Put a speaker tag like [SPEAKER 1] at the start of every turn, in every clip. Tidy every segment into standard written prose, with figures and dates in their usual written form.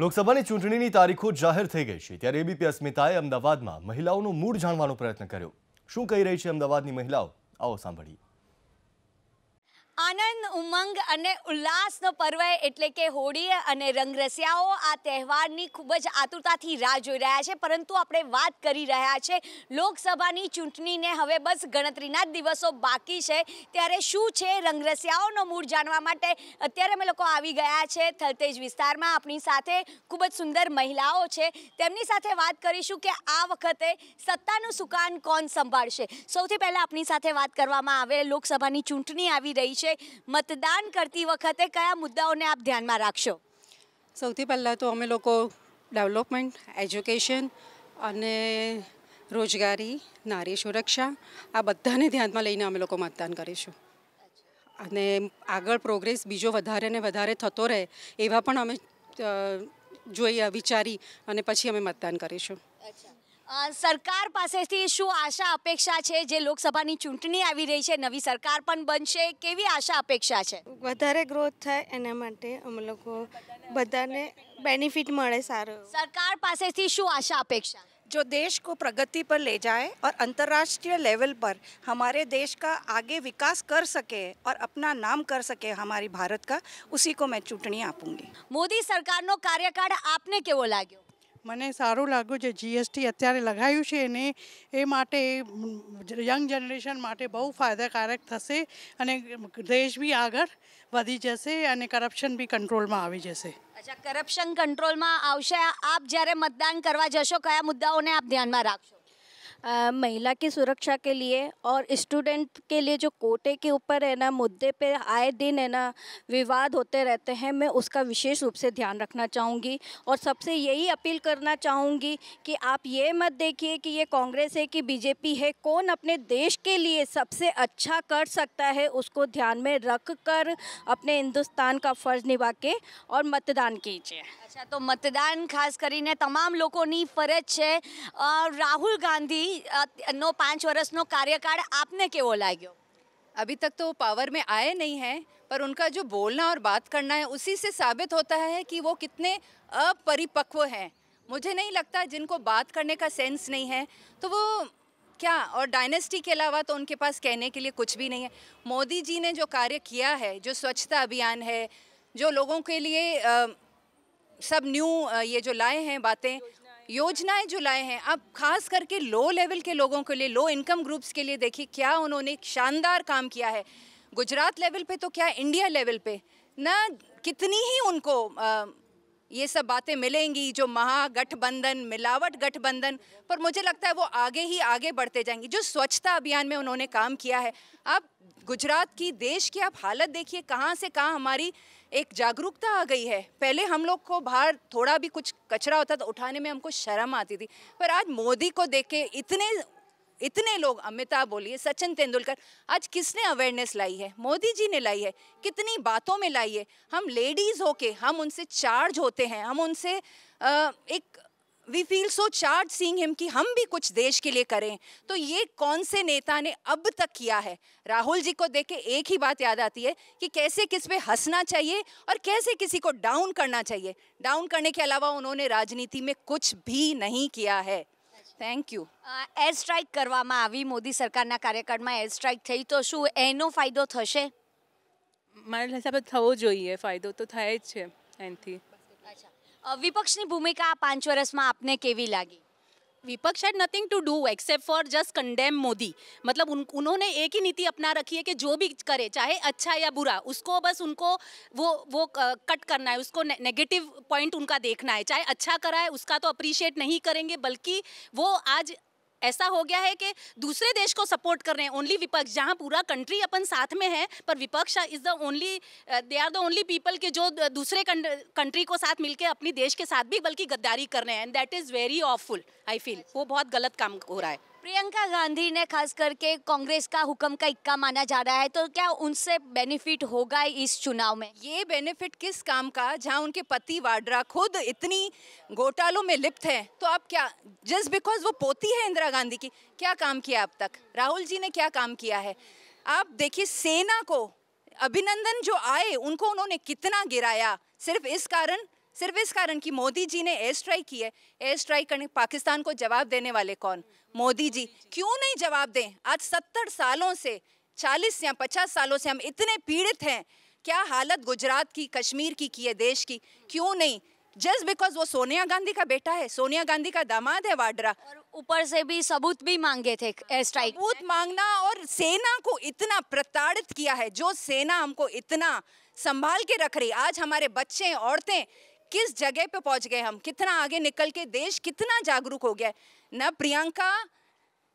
[SPEAKER 1] લોકસભાની ચૂંટણીની તારીખો જાહેર થઈ ગઈ છે ત્યારે એબીપી અસ્મિતાએ અમદાવાદમાં મહિલાઓનું મૂડ જાણવાનો પ્રયત્ન કર્યો। શું કહી રહી છે અમદાવાદની મહિલાઓ, આવો સાંભળીએ।
[SPEAKER 2] આનંદ, ઉમંગ અને ઉલ્લાસનો પર્વ એટલે કે હોળી અને રંગરસિયાઓ આ તહેવારની ખૂબ જ આતુરતાથી રાહ જોઈ રહ્યા છે। પરંતુ આપણે વાત કરી રહ્યા છે લોકસભાની ચૂંટણીને હવે બસ ગણતરીના જ દિવસો બાકી છે, ત્યારે શું છે રંગરસિયાઓનો મૂડ જાણવા માટે અત્યારે અમે લોકો આવી ગયા છે થલતેજ વિસ્તારમાં। આપણી સાથે ખૂબ જ સુંદર મહિલાઓ છે, તેમની સાથે વાત કરીશું કે આ વખતે સત્તાનું સુકાન કોણ સંભાળશે। સૌથી પહેલાં આપણી સાથે વાત કરવામાં આવે, લોકસભાની ચૂંટણી આવી રહી છે, मतदान करती वखते कया मुद्दाओने आप ध्यान में राखशो?
[SPEAKER 3] સૌથી પહેલાં તો અમે લોકો ડેવલપમેન્ટ, એજ્યુકેશન અને રોજગારી, નારી સુરક્ષા આ બધાને ધ્યાનમાં લઈને અમે લોકો મતદાન કરીશું અને આગળ પ્રોગ્રેસ બીજો વધારે ને વધારે થતો રહે એવા પણ અમે જોઈએ વિચારી અને પછી અમે મતદાન કરીશું।
[SPEAKER 2] સરકાર પાસેથી શું આશા અપેક્ષા છે? જે લોકસભાની ચૂંટણી આવી રહી છે, નવી સરકાર પણ બનશે, કેવી આશા અપેક્ષા છે?
[SPEAKER 4] વધારે ગ્રોથ થાય એના માટે અમે લોકો બધાને બેનિફિટ મળે સારો।
[SPEAKER 2] સરકાર પાસેથી શું આશા અपेक्षा?
[SPEAKER 5] जो देश को प्रगति पर ले जाए और अंतर्राष्ट्रीय लेवल पर हमारे देश का आगे विकास कर सके और अपना नाम कर सके हमारी भारत का, उसी को मैं चूंटनी आपूंगी।
[SPEAKER 2] मोदी सरकारનો કાર્યકાળ આપને કેવો લાગ્યો?
[SPEAKER 6] મને સારું લાગ્યું। જે જીએસટી અત્યારે લગાવ્યું છે એને એ માટે યંગ જનરેશન માટે બહુ ફાયદાકારક થશે અને દેશ બી આગળ વધી જશે અને કરપ્શન બી કંટ્રોલમાં આવી જશે।
[SPEAKER 2] અચ્છા, કરપ્શન કંટ્રોલમાં આવશે। આપ જ્યારે મતદાન કરવા જશો કયા મુદ્દાઓને આપ ધ્યાનમાં રાખશો?
[SPEAKER 7] महिला की सुरक्षा के लिए और स्टूडेंट के लिए जो कोटे के ऊपर है ना मुद्दे पे आए दिन है ना विवाद होते रहते हैं, मैं उसका विशेष रूप से ध्यान रखना चाहूँगी और सबसे यही अपील करना चाहूँगी कि आप ये मत देखिए कि ये कांग्रेस है कि बीजेपी है, कौन अपने देश के लिए सबसे अच्छा कर सकता है उसको ध्यान में रख कर अपने हिंदुस्तान का फ़र्ज निभा के और मतदान कीजिए।
[SPEAKER 2] अच्छा, तो मतदान खास કરીને તમામ લોકોની ફરજ છે। રાहुल गांधी नो 5 वर्षનો કાર્યકાળ आपने કેવો લાગ્યો?
[SPEAKER 8] अभी तक तो पावर में आए नहीं हैं, पर उनका जो बोलना और बात करना है उसी से साबित होता है कि वो कितने अपरिपक्व हैं। मुझे नहीं लगता, जिनको बात करने का सेंस नहीं है तो वो क्या, और डायनेस्टी के अलावा तो उनके पास कहने के लिए कुछ भी नहीं है। मोदी जी ने जो कार्य किया है, जो स्वच्छता अभियान है, जो लोगों के लिए सब न्यू ये जो लाए हैं बातें, योजनाएं जो लाए हैं, अब खास करके लो लेवल के लोगों के लिए, लो इनकम ग्रुप्स के लिए देखिए क्या उन्होंने शानदार काम किया है। गुजरात लेवल पे तो क्या, इंडिया लेवल पे ना, कितनी ही उनको ये सब बातें मिलेंगी जो महागठबंधन, मिलावट गठबंधन, पर मुझे लगता है वो आगे ही आगे बढ़ते जाएंगी। जो स्वच्छता अभियान में उन्होंने काम किया है, आप गुजरात की, देश की आप हालत देखिए, कहाँ से कहाँ हमारी एक जागरूकता आ गई है। पहले हम लोग को बाहर थोड़ा भी कुछ कचरा होता तो उठाने में हमको शर्म आती थी, पर आज मोदी को देख के इतने लोग, अमिताभ बोलिए, सचिन तेंदुलकर, आज किसने अवेयरनेस लाई है? मोदी जी ने लाई है। कितनी बातों में लाई है। हम लेडीज़ होके हम उनसे चार्ज होते हैं, हम उनसे एक we feel so charged seeing him कि हम भी कुछ देश के लिए करें। तो ये कौन से नेता ने अब तक किया है? राहुल जी को देख के एक ही बात याद आती है कि कैसे किस पे हंसना चाहिए और कैसे किसी को डाउन करना चाहिए। डाउन करने के अलावा उन्होंने राजनीति में कुछ भी नहीं किया है। Thank you.
[SPEAKER 2] एयर स्ट्राइक કરવામાં આવી મોદી સરકારના કાર્યકાળમાં એર સ્ટ્રાઇક થઈ, તો શું એનો ફાયદો થશે?
[SPEAKER 9] મારા હિસાબે થવો જોઈએ, ફાયદો તો થાય જ છે એનાથી।
[SPEAKER 2] વિપક્ષની ભૂમિકા 5 વર્ષમાં આપને કેવી લાગી?
[SPEAKER 10] विपक्ष had nothing to do except for just condemn Modi. मतलब उन्होंने एक ही नीति अपना रखी है कि जो भी करे, चाहे अच्छा या बुरा, उसको बस उनको वो कट करना है, उसको नेगेटिव पॉइंट उनका देखना है। चाहे अच्छा करा है उसका तो अप्रिशिएट नहीं करेंगे, बल्कि वो आज ऐसा हो गया है कि दूसरे देश को सपोर्ट कर रहे हैं। ओनली विपक्ष, जहाँ पूरा कंट्री अपन साथ में है, पर विपक्ष is the only, they are the only people के जो दूसरे कंट्री को साथ मिलके अपनी देश के साथ भी बल्कि गद्दारी कर रहे हैं, and that is very awful. I feel वो बहुत गलत काम हो रहा है।
[SPEAKER 2] प्रियंका गांधी ने खास करके कांग्रेस का हुक्म का इक्का माना जा रहा है, तो क्या उनसे बेनिफिट होगा इस चुनाव में?
[SPEAKER 8] ये बेनिफिट किस काम का, जहां उनके पति वाड्रा खुद इतनी घोटालों में लिप्त है, तो आप क्या, जस्ट बिकॉज वो पोती है इंदिरा गांधी की, क्या काम किया अब तक? राहुल जी ने क्या काम किया है? आप देखिए, सेना को अभिनंदन जो आए उनको उन्होंने कितना गिराया, सिर्फ इस कारण सिर्फ इस कारण कि मोदी जी ने एयर स्ट्राइक की है। एयर स्ट्राइक करने पाकिस्तान को जवाब देने वाले कौन? मोदी जी। क्यों नहीं जवाब दें? आज 70 सालों से, 40 या 50 सालों से हम इतने पीड़ित हैं। क्या हालत गुजरात की, कश्मीर की है, देश की? क्यों नहीं? जस्ट बिकॉज वो सोनिया गांधी का बेटा है, सोनिया गांधी का दामाद है वाड्रा,
[SPEAKER 2] और ऊपर से भी सबूत भी मांगे थे एयर स्ट्राइक।
[SPEAKER 8] सबूत मांगना और सेना को इतना प्रताड़ित किया है, जो सेना हमको इतना संभाल के रख रही। आज हमारे बच्चे, औरतें किस जगह पे पहुंच गए, हम कितना आगे निकल के, देश कितना जागरूक हो गया। न प्रियंका,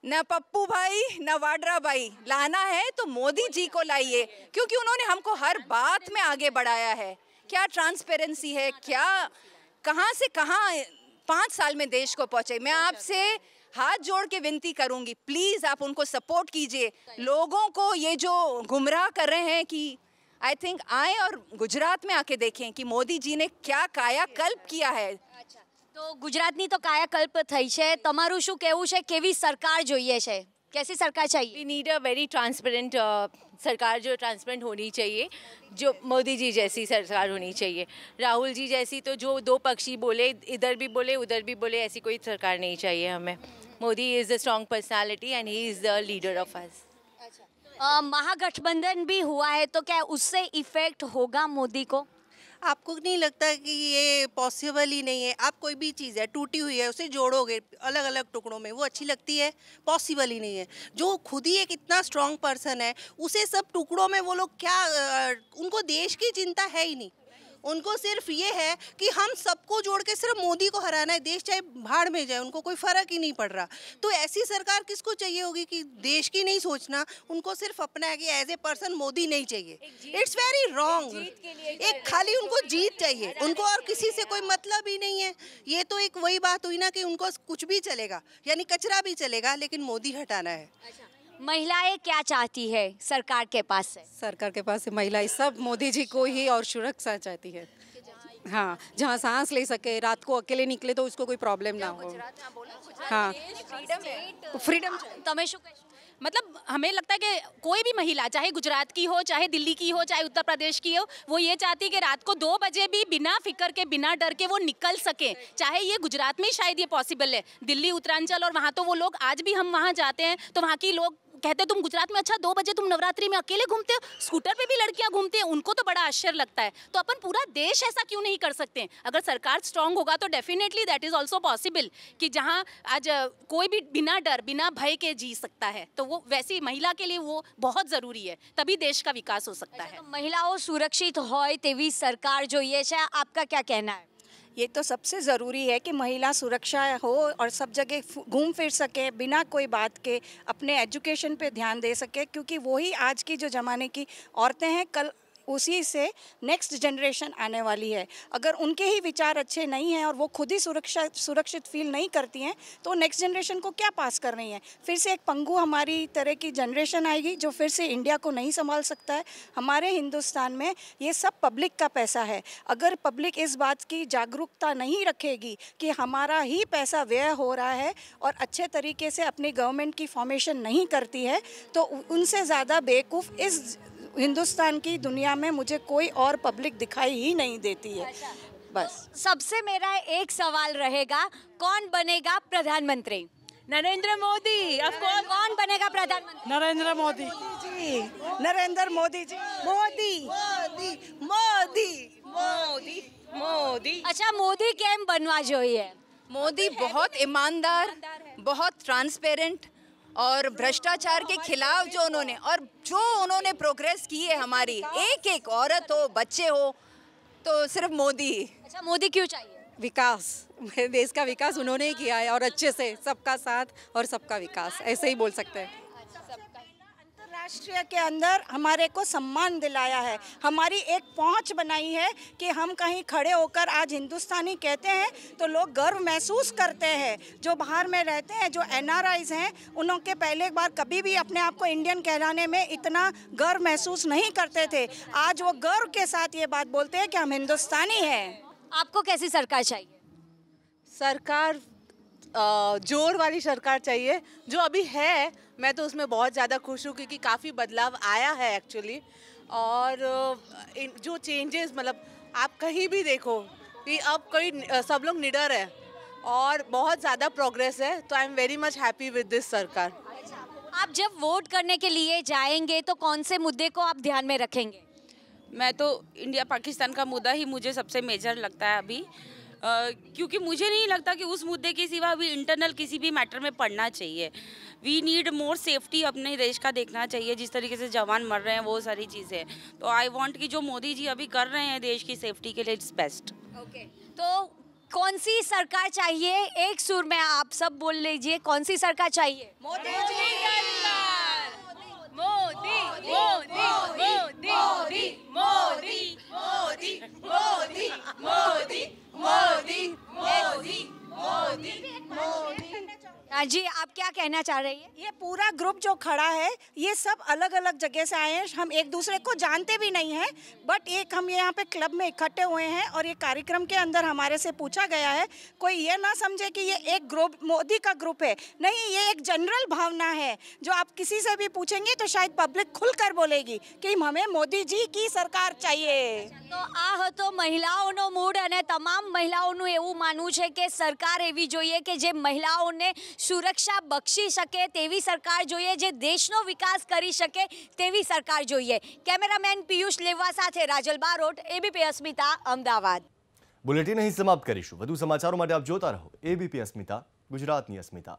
[SPEAKER 8] न पप्पू भाई, न वाड्रा भाई, लाना है तो मोदी जी को लाइए, क्योंकि उन्होंने हमको हर बात में आगे बढ़ाया है। क्या ट्रांसपेरेंसी है, क्या कहाँ से कहाँ 5 साल में देश को पहुंचे। मैं आपसे हाथ जोड़ के विनती करूंगी, प्लीज आप उनको सपोर्ट कीजिए। लोगों को ये जो गुमराह कर रहे हैं कि आई थिंक आए और गुजरात में आके देखें कि मोदी जी ने क्या कायाकल्प किया है।
[SPEAKER 2] તો ગુજરાતની તો કાયાકલ્પ થઈ છે, તમારું શું કહેવું છે? કેવી સરકાર જોઈએ છે? कैसी सरकार चाहिए?
[SPEAKER 11] We need a very transparent sarkar, जो ट्रांसपेरेंट होनी चाहिए, जो मोदी जी जैसी सरकार होनी चाहिए। राहुल जी जैसी तो जो दो पक्षी बोले, इधर भी बोले उधर भी बोले, ऐसी कोई सरकार नहीं चाहिए हमें। Modi is the strong personality and he is the leader of us.
[SPEAKER 2] Mahagathbandhan भी हुआ है, तो क्या उससे इफेक्ट होगा मोदी को?
[SPEAKER 12] आपको नहीं लगता कि ये पॉसिबल ही नहीं है? आप कोई भी चीज़ है टूटी हुई है, उसे जोड़ोगे अलग अलग टुकड़ों में, वो अच्छी लगती है? पॉसिबल ही नहीं है। जो खुद ही एक इतना स्ट्रांग पर्सन है, उसे सब टुकड़ों में वो लोग क्या, उनको देश की चिंता है ही नहीं। उनको सिर्फ ये है कि हम सबको जोड़ के सिर्फ मोदी को हराना है, देश चाहे भाड़ में जाए, उनको कोई फर्क ही नहीं पड़ रहा। तो ऐसी सरकार किसको चाहिए होगी कि देश की नहीं सोचना, उनको सिर्फ अपना है कि एज ए पर्सन मोदी नहीं चाहिए। It's very wrong. एक खाली उनको जीत चाहिए, उनको और किसी से कोई मतलब ही नहीं है। ये तो एक वही बात हुई ना कि उनको कुछ भी चलेगा, यानी कचरा भी चलेगा, लेकिन मोदी हटाना है।
[SPEAKER 2] महिलाएं क्या चाहती है सरकार के पास से?
[SPEAKER 3] सरकार के पास से महिलाएं सब मोदी जी को ही और सुरक्षा चाहती है। हाँ, जहाँ सांस ले सके, रात को अकेले निकले तो उसको कोई प्रॉब्लम ना हो। हाँ,
[SPEAKER 2] फ्रीडम। તમે શું કહેશો?
[SPEAKER 10] मतलब हमें लगता है कि कोई भी महिला, चाहे गुजरात की हो, चाहे दिल्ली की हो, चाहे उत्तर प्रदेश की हो, वो ये चाहती है कि रात को 2 बजे भी बिना फिक्र के, बिना डर के वो निकल सके। चाहे ये गुजरात में शायद ये पॉसिबल है, दिल्ली, उत्तरांचल और वहाँ तो वो लोग, आज भी हम वहाँ जाते हैं तो वहाँ की लोग कहते हैं तुम गुजरात में अच्छा 2 बजे तुम नवरात्रि में अकेले घूमते हो, स्कूटर पे भी लड़कियां घूमती हैं, उनको तो बड़ा आश्चर्य लगता है। तो अपन पूरा देश ऐसा क्यों नहीं कर सकते हैं? अगर सरकार स्ट्रांग होगा तो definitely that is also possible कि जहां आज कोई भी बिना डर, बिना भय के जी सकता है, तो वो वैसी महिला के लिए वो बहुत जरूरी है, तभी देश का विकास हो सकता है।
[SPEAKER 2] महिलाओं सुरक्षित होय तेवी सरकार જોઈએ છે, आपका क्या कहना है?
[SPEAKER 5] ये तो सबसे ज़रूरी है कि महिला सुरक्षा हो और सब जगह घूम फिर सके बिना कोई बात के, अपने एजुकेशन पे ध्यान दे सके, क्योंकि वही आज की जो ज़माने की औरतें हैं, कल उसी से नेक्स्ट जनरेशन आने वाली है। अगर उनके ही विचार अच्छे नहीं हैं और वो खुद ही सुरक्षित फील नहीं करती हैं, तो नेक्स्ट जनरेशन को क्या पास कर रही हैं? फिर से एक पंगु हमारी तरह की जनरेशन आएगी जो फिर से इंडिया को नहीं संभाल सकता है। हमारे हिंदुस्तान में ये सब पब्लिक का पैसा है। अगर पब्लिक इस बात की जागरूकता नहीं रखेगी कि हमारा ही पैसा व्यय हो रहा है और अच्छे तरीके से अपनी गवर्नमेंट की फॉर्मेशन नहीं करती है, तो उनसे ज़्यादा बेवकूफ़ इस हिंदुस्तान की दुनिया में मुझे कोई और पब्लिक दिखाई ही नहीं देती है। बस
[SPEAKER 2] सबसे मेरा एक सवाल रहेगा, कौन बनेगा प्रधानमंत्री?
[SPEAKER 9] नरेंद्र मोदी। Of course.
[SPEAKER 2] कौन बनेगा प्रधानमंत्री?
[SPEAKER 6] नरेंद्र मोदी
[SPEAKER 5] जी, नरेंद्र मोदी जी। मोदी मोदी मोदी
[SPEAKER 11] मोदी मोदी।
[SPEAKER 2] अच्छा, मोदी કેમ બનવા જોઈએ?
[SPEAKER 8] मोदी बहुत ईमानदार, बहुत ट्रांसपेरेंट और भ्रष्टाचार के खिलाफ जो उन्होंने प्रोग्रेस की है, हमारी एक एक औरत हो, बच्चे हो, तो सिर्फ मोदी।
[SPEAKER 2] अच्छा, मोदी क्यों चाहिए?
[SPEAKER 3] विकास, मेरे देश का विकास उन्होंने ही किया है, और अच्छे से, सबका साथ और सबका विकास, ऐसे ही बोल सकते हैं।
[SPEAKER 5] अंतर्राष्ट्रीय के अंदर हमारे को सम्मान दिलाया है, हमारी एक पहुंच बनाई है कि हम कहीं खड़े होकर आज हिंदुस्तानी कहते हैं तो लोग गर्व महसूस करते हैं। जो बाहर में रहते हैं, जो NRIs हैं, उनके पहले बार कभी भी अपने आप को इंडियन कहलाने में इतना गर्व महसूस नहीं करते थे। आज वो गर्व के साथ ये बात बोलते हैं कि हम हिंदुस्तानी हैं।
[SPEAKER 2] आपको कैसी सरकार चाहिए?
[SPEAKER 13] सरकार जोर वाली सरकार चाहिए, जो अभी है मैं तो उसमें बहुत ज़्यादा खुश हूँ, क्योंकि काफ़ी बदलाव आया है एक्चुअली। और जो चेंजेस, मतलब आप कहीं भी देखो, कि अब कोई सब लोग निडर है और बहुत ज़्यादा प्रोग्रेस है, तो I am very much happy with this सरकार।
[SPEAKER 2] आप जब वोट करने के लिए जाएंगे तो कौन से मुद्दे को आप ध्यान में रखेंगे?
[SPEAKER 14] मैं तो इंडिया पाकिस्तान का मुद्दा ही मुझे सबसे मेजर लगता है अभी, क्योंकि मुझे नहीं लगता कि उस मुद्दे के सिवा अभी इंटरनल किसी भी मैटर में पढ़ना चाहिए। वी नीड मोर सेफ्टी, अपने देश का देखना चाहिए, जिस तरीके से जवान मर रहे हैं वो सारी चीज़ें। तो आई वांट कि जो मोदी जी अभी कर रहे हैं देश की सेफ्टी के लिए, इट्स बेस्ट।
[SPEAKER 2] ओके, तो कौन सी सरकार चाहिए? एक सुर में आप सब बोल लीजिए, कौन सी सरकार चाहिए?
[SPEAKER 11] मोदी जी सरकार, मोदी मोदी मोदी मोदी मोदी मोदी मोदी मोदी मोदी मोदी मोदी मोदी।
[SPEAKER 2] हाँ जी, आप क्या कहना चाह रही है?
[SPEAKER 5] ये पूरा ग्रुप जो खड़ा है, ये सब अलग अलग जगह से आए हैं, हम एक दूसरे को जानते भी नहीं हैं, बट एक हम यहाँ पे क्लब में इकट्ठे हुए हैं और ये कार्यक्रम के अंदर हमारे से पूछा गया है। कोई ये ना समझे कि ये एक ग्रुप मोदी का ग्रुप है, नहीं, ये एक जनरल भावना है जो आप किसी से भी पूछेंगे तो शायद पब्लिक खुलकर बोलेगी कि हमें मोदी जी की सरकार चाहिए।
[SPEAKER 2] तो आ तो महिलाओं मूड અને તમામ મહિલાઓનું એવું માનવું છે કે સરકાર એવી જોઈએ કે જે મહિલાઓને સુરક્ષા બક્ષી શકે તેવી સરકાર જોઈએ, જે દેશનો વિકાસ કરી શકે તેવી સરકાર જોઈએ। કેમેરામેન પિયુષ લેવા સાથે રાજલ બારોટ, એબીપી અસ્મિતા, અમદાવાદ।
[SPEAKER 1] બુલેટિન અહીં સમાપ્ત કરીશું। વધુ સમાચારો માટે આપ જોતા રહો એબીપી અસ્મિતા, ગુજરાતની અસ્મિતા।